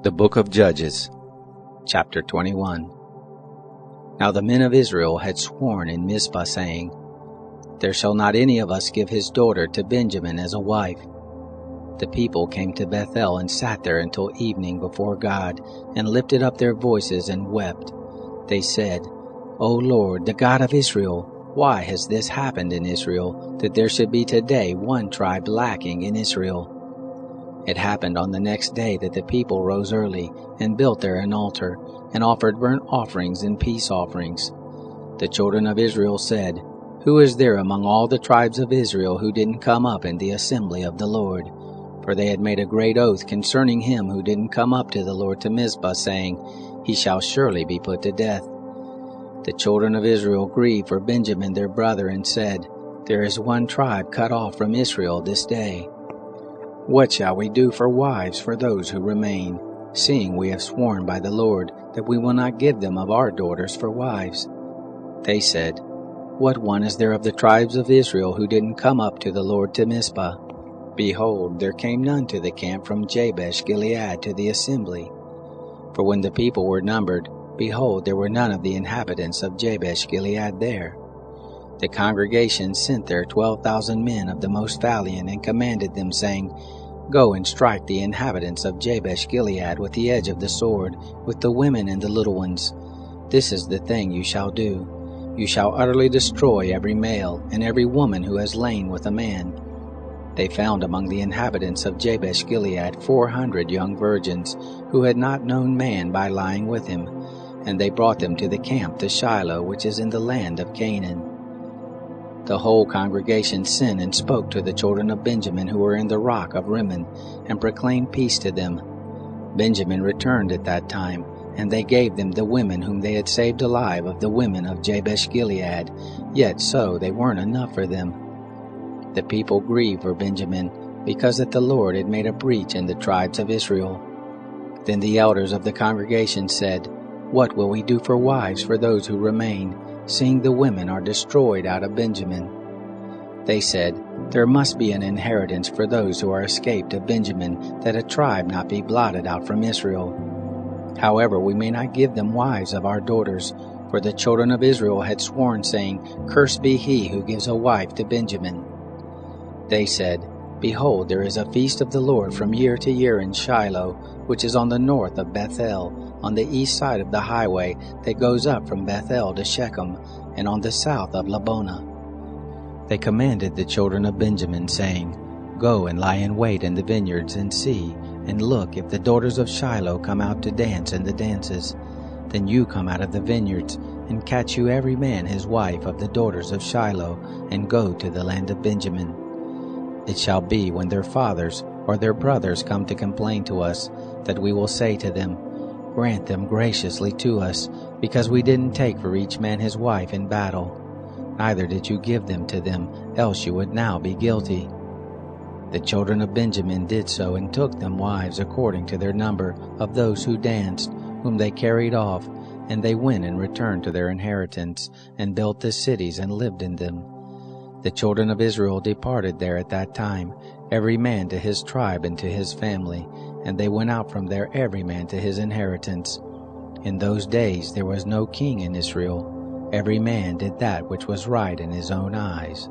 The Book of Judges, Chapter 21. Now the men of Israel had sworn in Mizpah, saying, There shall not any of us give his daughter to Benjamin as a wife. The people came to Bethel and sat there until evening before God, and lifted up their voices and wept. They said, O Lord, the God of Israel, why has this happened in Israel, that there should be today one tribe lacking in Israel? It happened on the next day that the people rose early, and built there an altar, and offered burnt offerings and peace offerings. The children of Israel said, Who is there among all the tribes of Israel who didn't come up in the assembly of the Lord? For they had made a great oath concerning him who didn't come up to the Lord to Mizpah, saying, He shall surely be put to death. The children of Israel grieved for Benjamin their brother, and said, There is one tribe cut off from Israel this day. What shall we do for wives for those who remain, seeing we have sworn by the Lord that we will not give them of our daughters for wives? They said, What one is there of the tribes of Israel who didn't come up to the Lord to Mizpah? Behold, there came none to the camp from Jabesh Gilead to the assembly. For when the people were numbered, behold, there were none of the inhabitants of Jabesh Gilead there. The congregation sent there 12,000 men of the most valiant, and commanded them, saying, Go and strike the inhabitants of Jabesh Gilead with the edge of the sword, with the women and the little ones. This is the thing you shall do. You shall utterly destroy every male, and every woman who has lain with a man. They found among the inhabitants of Jabesh Gilead 400 young virgins, who had not known man by lying with him, and they brought them to the camp to Shiloh, which is in the land of Canaan. The whole congregation sent and spoke to the children of Benjamin who were in the rock of Rimmon, and proclaimed peace to them. Benjamin returned at that time, and they gave them the women whom they had saved alive of the women of Jabesh Gilead, yet so they weren't enough for them. The people grieved for Benjamin, because that the Lord had made a breach in the tribes of Israel. Then the elders of the congregation said, What will we do for wives for those who remain, seeing the women are destroyed out of Benjamin? They said, There must be an inheritance for those who are escaped of Benjamin, that a tribe not be blotted out from Israel. However, we may not give them wives of our daughters, for the children of Israel had sworn, saying, Cursed be he who gives a wife to Benjamin. They said, Behold, there is a feast of the Lord from year to year in Shiloh, which is on the north of Bethel, on the east side of the highway that goes up from Bethel to Shechem, and on the south of Labonah. They commanded the children of Benjamin, saying, Go and lie in wait in the vineyards, and see, and look if the daughters of Shiloh come out to dance in the dances. Then you come out of the vineyards, and catch you every man his wife of the daughters of Shiloh, and go to the land of Benjamin. It shall be when their fathers or their brothers come to complain to us, that we will say to them, Grant them graciously to us, because we didn't take for each man his wife in battle. Neither did you give them to them, else you would now be guilty. The children of Benjamin did so, and took them wives according to their number of those who danced, whom they carried off, and they went and returned to their inheritance, and built the cities and lived in them. The children of Israel departed there at that time, every man to his tribe and to his family, and they went out from there every man to his inheritance. In those days there was no king in Israel. Every man did that which was right in his own eyes.